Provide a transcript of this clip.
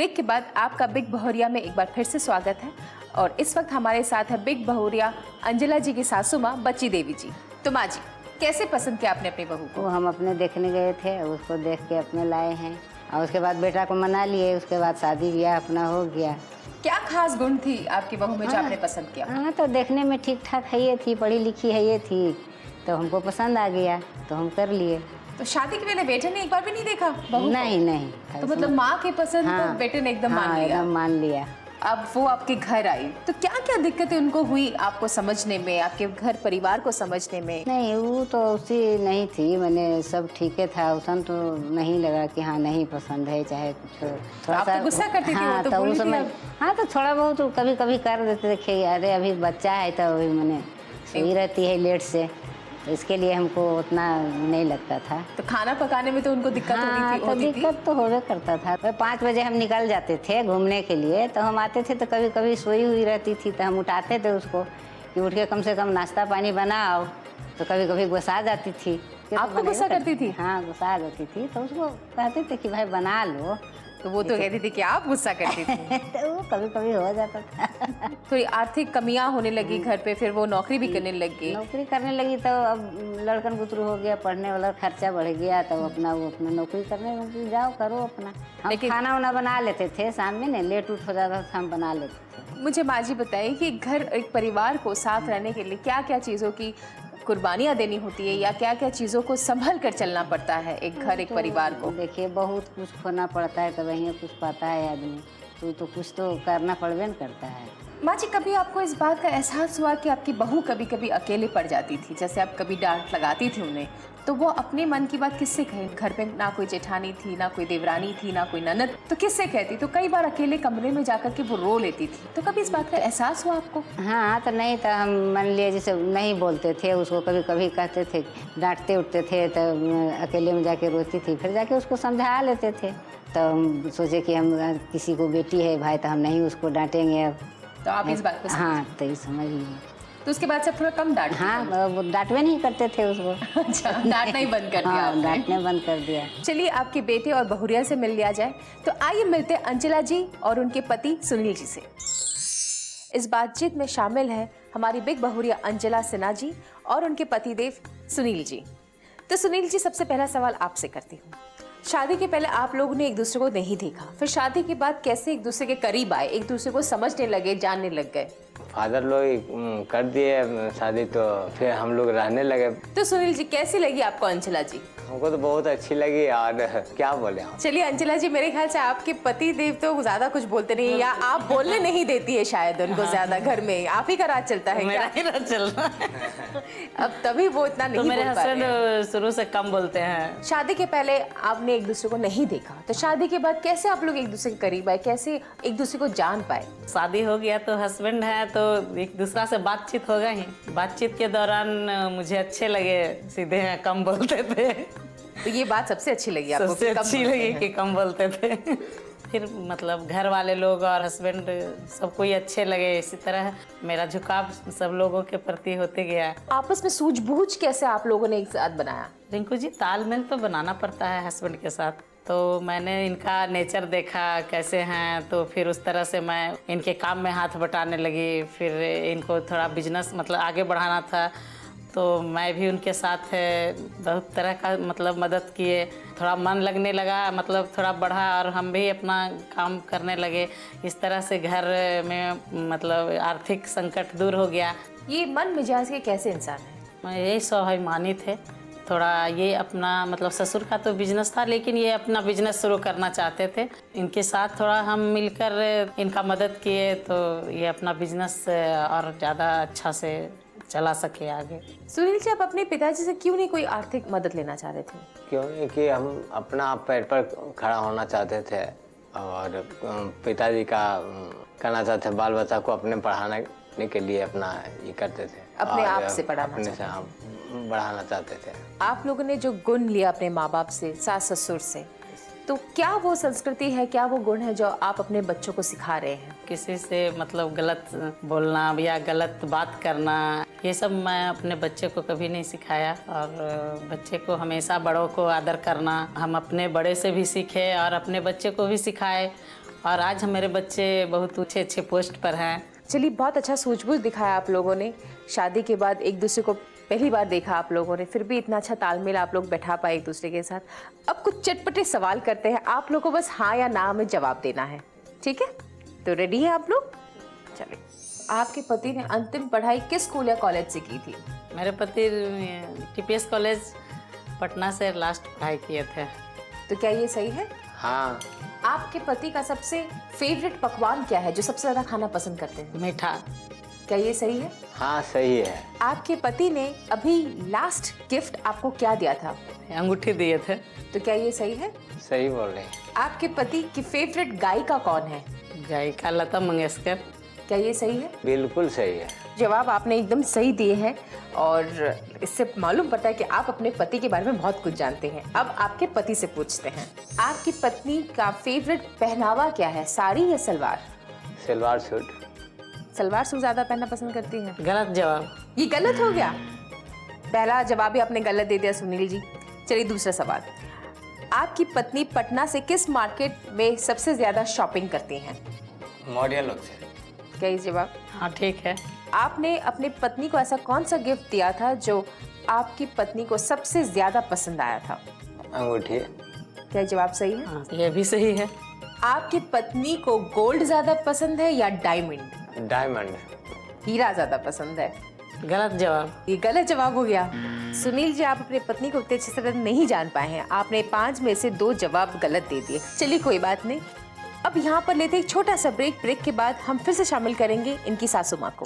Break के बाद आपका बिग बहुरिया में एक बार फिर से स्वागत है। और इस वक्त हमारे साथ है बिग बहुरिया अंजना जी की सासू माँ बच्ची देवी जी। तो माँ जी, कैसे पसंद किया आपने अपनी बहू को? वो हम अपने देखने गए थे, उसको देख के अपने लाए हैं और उसके बाद बेटा को मना लिए। उसके बाद शादी ब्याह अपना हो गया। क्या खास गुण थी आपकी बहू में जो आपने पसंद किया? हाँ, तो देखने में ठीक ठाक है ये थी, पढ़ी लिखी है ये थी, तो हमको पसंद आ गया तो हम कर लिए। तो शादी के पहले बेटे ने एक बार भी नहीं देखा बहू को? नहीं। तो मतलब माँ की पसंद हाँ, तो बेटे ने एकदम मान लिया। एकदम मान लिया। अब वो आपके घर आई तो क्या क्या दिक्कतें उनको हुई आपको समझने में, आपके घर परिवार को समझने में? नहीं, वो तो उसी नहीं थी, मैंने सब ठीक है था। उसन तो नहीं लगा कि हाँ नहीं पसंद है, चाहे कुछ थोड़ा सा गुस्सा करती थी। हाँ, वो तो उस समय हाँ, तो थोड़ा बहुत कभी कभी कर देते थे। अरे अभी बच्चा है तो अभी मैंने सोई रहती है लेट से, तो इसके लिए हमको उतना नहीं लगता था। तो खाना पकाने में तो उनको दिक्कत हाँ, होती थी? दिक्कत तो होवे करता था। 5 बजे हम निकल जाते थे घूमने के लिए, तो हम आते थे तो कभी कभी सोई हुई रहती थी, तो हम उठाते थे उसको कि उठ के कम से कम नाश्ता पानी बनाओ। तो कभी कभी गुस्सा जाती थी। आपको गुस्सा करती थी? हाँ, गुस्सा जाती थी, तो उसको कहते थे कि भाई बना लो, तो वो तो कहती थी कि आप गुस्सा करती थी। तो वो कभी कभी हो जाता था। थोड़ी आर्थिक कमियां होने लगी घर पे, फिर वो नौकरी भी करने लगी। नौकरी करने लगी तो अब लड़कन गुतरू हो गया, पढ़ने वाला खर्चा बढ़ गया, तो वो अपना नौकरी करने में जाओ करो अपना। हम खाना वाना बना लेते थे, शाम में नहीं लेट उठ हो जाता था, हम बना लेते थे। मुझे माँ जी बताइए कि घर एक परिवार को साथ रहने के लिए क्या क्या चीज़ों की कुर्बानियाँ देनी होती है, या क्या क्या चीज़ों को संभल कर चलना पड़ता है एक घर एक परिवार को? देखिए, बहुत कुछ खोना पड़ता है तब वहीं कुछ पाता है आदमी। तो कुछ तो करना पड़बे न करता है। माँ जी, कभी आपको इस बात का एहसास हुआ कि आपकी बहू कभी कभी अकेले पड़ जाती थी? जैसे आप कभी डांट लगाती थी उन्हें, तो वो अपने मन की बात किससे कहे? घर पे ना कोई जेठानी थी, ना कोई देवरानी थी, ना कोई ननद, तो किससे कहती? तो कई बार अकेले कमरे में जाकर के वो रो लेती थी। तो कभी इस बात का एहसास हुआ आपको? हाँ, तो नहीं तो हम मान लिए जैसे नहीं बोलते थे उसको, कभी कभी कहते थे, डांटते उठते थे, तो अकेले में जाके रोती थी, फिर जाके उसको समझा लेते थे। तो हम सोचे कि हम किसी को बेटी है भाई, तो हम नहीं उसको डांटेंगे अब। तो आप इस बात को हाँ, तो ये समझ लिए। तो उसके बाद से थोड़ा कम डांट? हाँ, वो डांटवे नहीं करते थे उसको। अच्छा, डांटना ही बंद कर दिया? हाँ, डांटने बंद कर दिया। चलिए आपके बेटे और बहुरिया से मिल लिया जाए। तो आइए मिलते हैं अंचला जी और उनके पति सुनील जी से। इस बातचीत में शामिल है हमारी बिग बहुरिया अंचला सिन्हा जी और उनके पतिदेव सुनील जी। तो सुनील जी, सबसे पहला सवाल आपसे करती हूँ। शादी के पहले आप लोगों ने एक दूसरे को नहीं देखा, फिर शादी के बाद कैसे एक दूसरे के करीब आए, एक दूसरे को समझने लगे, जानने लग गए? फादर लोग कर दिए शादी, तो फिर हम लोग रहने लगे। तो सुनील जी, कैसी लगी आपको अंचला जी? हमको तो बहुत अच्छी लगी और क्या बोले हम। चलिए अंचला जी, मेरे ख्याल से आपके पति देव तो ज्यादा कुछ बोलते नहीं, या आप बोलने नहीं देती है शायद उनको ज्यादा, घर में आप ही का राज चलता है? मेरा ही राज चल रहा है। अब तभी वो इतना नहीं तो मेरे बोल पा रहे हैं। हस्बैंड शुरू से कम बोलते हैं। शादी के पहले आपने एक दूसरे को नहीं देखा, तो शादी के बाद कैसे आप लोग एक दूसरे के करीब आए, कैसे एक दूसरे को जान पाए? शादी हो गया तो हस्बैंड है तो एक दूसरा से बातचीत हो गई। बातचीत के दौरान मुझे अच्छे लगे, सीधे हैं, कम बोलते थे। तो ये बात सबसे अच्छी लगी आपको? सबसे अच्छी लगी कि कम बोलते थे। फिर मतलब घर वाले लोग और हस्बैंड सबको ही अच्छे लगे। इसी तरह मेरा झुकाव सब लोगों के प्रति होते गया। आपस में सूझबूझ कैसे आप लोगों ने एक साथ बनाया? रिंकू जी, तालमेल तो बनाना पड़ता है हस्बैंड के साथ। तो मैंने इनका नेचर देखा कैसे हैं, तो फिर उस तरह से मैं इनके काम में हाथ बटाने लगी। फिर इनको थोड़ा बिजनेस मतलब आगे बढ़ाना था, तो मैं भी उनके साथ बहुत तरह का मतलब मदद किए। थोड़ा मन लगने लगा, मतलब थोड़ा बढ़ा और हम भी अपना काम करने लगे। इस तरह से घर में मतलब आर्थिक संकट दूर हो गया। ये मन मिजाज के कैसे इंसान है? मैं यही स्वाभिमानी थे थोड़ा। ये अपना मतलब ससुर का तो बिजनेस था, लेकिन ये अपना बिजनेस शुरू करना चाहते थे। इनके साथ थोड़ा हम मिलकर इनका मदद किए, तो ये अपना बिजनेस और ज़्यादा अच्छा से चला सके आगे। सुनील जी, आप अपने पिताजी से क्यों नहीं कोई आर्थिक मदद लेना चाह रहे थे? क्यों कि हम अपना पैर पर खड़ा होना चाहते थे और पिताजी का करना चाहते, बाल बच्चा को अपने पढ़ाने के लिए अपना ये करते थे, अपने आप से पढ़ाना अपने से हम बढ़ाना चाहते थे। आप लोगों ने जो गुण लिया अपने माँ बाप से, सास ससुर से, तो क्या वो संस्कृति है, क्या वो गुण है जो आप अपने बच्चों को सिखा रहे हैं? किसी से मतलब गलत बोलना या गलत बात करना, ये सब मैं अपने बच्चे को कभी नहीं सिखाया। और बच्चे को हमेशा बड़ों को आदर करना हम अपने बड़े से भी सीखे और अपने बच्चे को भी सिखाए। और आज मेरे बच्चे बहुत अच्छे अच्छे पोस्ट पर हैं। चलिए, बहुत अच्छा सूझबूझ दिखाया आप लोगों ने। शादी के बाद एक दूसरे को पहली बार देखा आप लोगों ने, फिर भी इतना अच्छा तालमेल आप लोग बैठा पाए एक दूसरे के साथ। अब कुछ चटपटे सवाल करते हैं, आप लोगों को बस हाँ या ना में जवाब देना है, ठीक है? तो रेडी हैं आप लोग? चलिए, आपके पति ने अंतिम पढ़ाई किस स्कूल या कॉलेज से की थी? मेरे पति TPS कॉलेज पटना से लास्ट पढ़ाई किए थे। तो क्या ये सही है? हाँ। आपके पति का सबसे फेवरेट पकवान क्या है, जो सबसे ज़्यादा खाना पसंद करते हैं? मीठा। क्या ये सही है? हाँ सही है। आपके पति ने अभी लास्ट गिफ्ट आपको क्या दिया था? अंगूठी दिए थे। तो क्या ये सही है? सही बोल रहे हैं। आपके पति की फेवरेट गायिका कौन है? गायिका लता मंगेशकर। क्या ये सही है? बिल्कुल सही है। जवाब आपने एकदम सही दिए हैं और इससे मालूम पड़ता है कि आप अपने पति के बारे में बहुत कुछ जानते हैं। अब आपके पति से पूछते हैं, आपकी पत्नी का फेवरेट पहनावा क्या है, साड़ी या सलवार? सलवार सूट। सलवार सूट ज़्यादा पहनना पसंद करती हैं। गलत जवाब। ये गलत हो गया। पहला जवाब ही आपने गलत दे दिया सुनील जी। चलिए, दूसरा सवाल, आपकी पत्नी पटना से किस मार्केट में सबसे ज़्यादा शॉपिंग करती हैं? मौर्य लोग से। क्या ये जवाब? हाँ ठीक है। आपने अपनी पत्नी को ऐसा कौन सा गिफ्ट दिया था जो आपकी पत्नी को सबसे ज्यादा पसंद आया था? अंगूठी। क्या जवाब सही है? हाँ ये भी सही है। आपकी पत्नी को गोल्ड ज्यादा पसंद है या डायमंड? डायमंड। हीरा ज्यादा पसंद है। गलत जवाब। ये गलत जवाब हो गया। सुनील जी, आप अपने पत्नी को उतने अच्छे से नहीं जान पाए हैं। आपने 5 में से 2 जवाब गलत दे दिए। चलिए, कोई बात नहीं। अब यहाँ पर लेते एक छोटा सा ब्रेक के बाद हम फिर से शामिल करेंगे इनकी सासू माँ को।